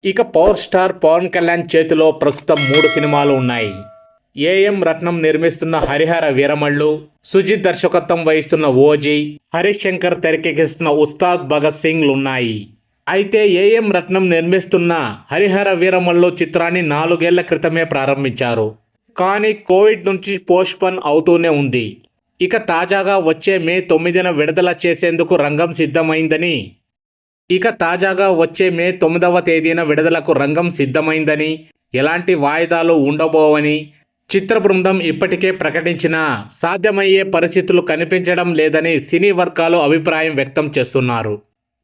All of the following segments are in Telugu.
ఇక పవర్ స్టార్ పవన్ కళ్యాణ్ చేతిలో ప్రస్తుతం 3 సినిమాలు ఉన్నాయి. ఏఎం రత్నం నిర్మిస్తున్న హరిహర వీరమల్లు, సుజిత్ దర్శకత్వం వహిస్తున్న ఓజీ, హరీష్ శంకర్ తెరకెక్కిస్తున్న ఉస్తాద్ భగత్ సింగ్లు ఉన్నాయి. అయితే ఏఎం రత్నం నిర్మిస్తున్న హరిహర వీరమల్లు చిత్రాన్ని 4 ఏళ్ల క్రితమే ప్రారంభించారు. కానీ కోవిడ్ నుంచి పోస్ట్పోన్ అవుతూనే ఉంది. ఇక తాజాగా వచ్చే మే 9న విడుదల చేసేందుకు రంగం సిద్ధమైందని విడుదలకు రంగం సిద్ధమైందని, ఎలాంటి వాయిదాలు ఉండబోవని చిత్ర బృందం ఇప్పటికే ప్రకటించినా సాధ్యమయ్యే పరిస్థితులు కనిపించడం లేదని సినీ వర్గాలు అభిప్రాయం వ్యక్తం చేస్తున్నారు.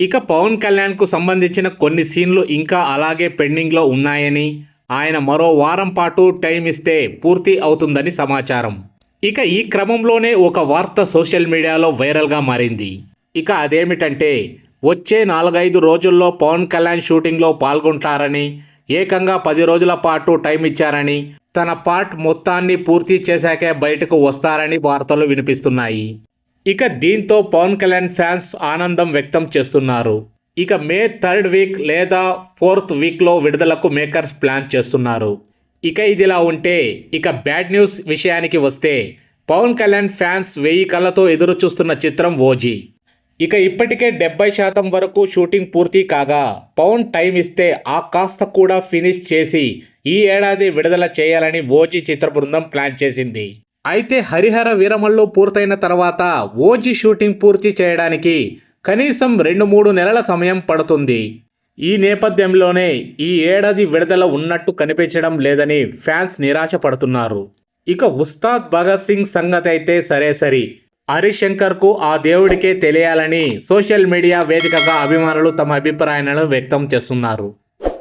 ఇక పవన్ కళ్యాణ్కు సంబంధించిన కొన్ని సీన్లు ఇంకా అలాగే పెండింగ్లో ఉన్నాయని, ఆయన మరో వారం పాటు టైం ఇస్తే పూర్తి అవుతుందని సమాచారం. ఇక ఈ క్రమంలోనే ఒక వార్త సోషల్ మీడియాలో వైరల్గా మారింది. ఇక అదేమిటంటే, వచ్చే 4-5 రోజుల్లో పవన్ కళ్యాణ్ షూటింగ్లో పాల్గొంటారని, ఏకంగా 10 రోజుల పాటు టైం ఇచ్చారని, తన పార్ట్ మొత్తాన్ని పూర్తి చేశాకే బయటకు వస్తారని వార్తలు వినిపిస్తున్నాయి. ఇక దీంతో పవన్ కళ్యాణ్ ఫ్యాన్స్ ఆనందం వ్యక్తం చేస్తున్నారు. ఇక మే 3rd వీక్ లేదా 4th వీక్లో విడుదలకు మేకర్స్ ప్లాన్ చేస్తున్నారు. ఇక ఇదిలా ఉంటే, ఇక బ్యాడ్ న్యూస్ విషయానికి వస్తే, పవన్ కళ్యాణ్ ఫ్యాన్స్ 1000 కళ్ళతో ఎదురు చూస్తున్న చిత్రం ఓజీ. ఇక ఇప్పటికే 70% వరకు షూటింగ్ పూర్తి కాగా, పవన్ టైం ఇస్తే ఆ కాస్త కూడా ఫినిష్ చేసి ఈ ఏడాది విడుదల చేయాలని ఓజీ చిత్ర బృందం ప్లాన్ చేసింది. అయితే హరిహర వీరమల్లు పూర్తయిన తర్వాత ఓజీ షూటింగ్ పూర్తి చేయడానికి కనీసం 2-3 నెలల సమయం పడుతుంది. ఈ నేపథ్యంలోనే ఈ ఏడాది విడుదల ఉన్నట్టు కనిపించడం లేదని ఫ్యాన్స్ నిరాశ పడుతున్నారు. ఇక ఉస్తాద్ భగత్ సింగ్ సంగతి అయితే సరే, హరీష్ శంకర్కు ఆ దేవుడికే తెలియాలని సోషల్ మీడియా వేదికగా అభిమానులు తమ అభిప్రాయాలను వ్యక్తం చేస్తున్నారు.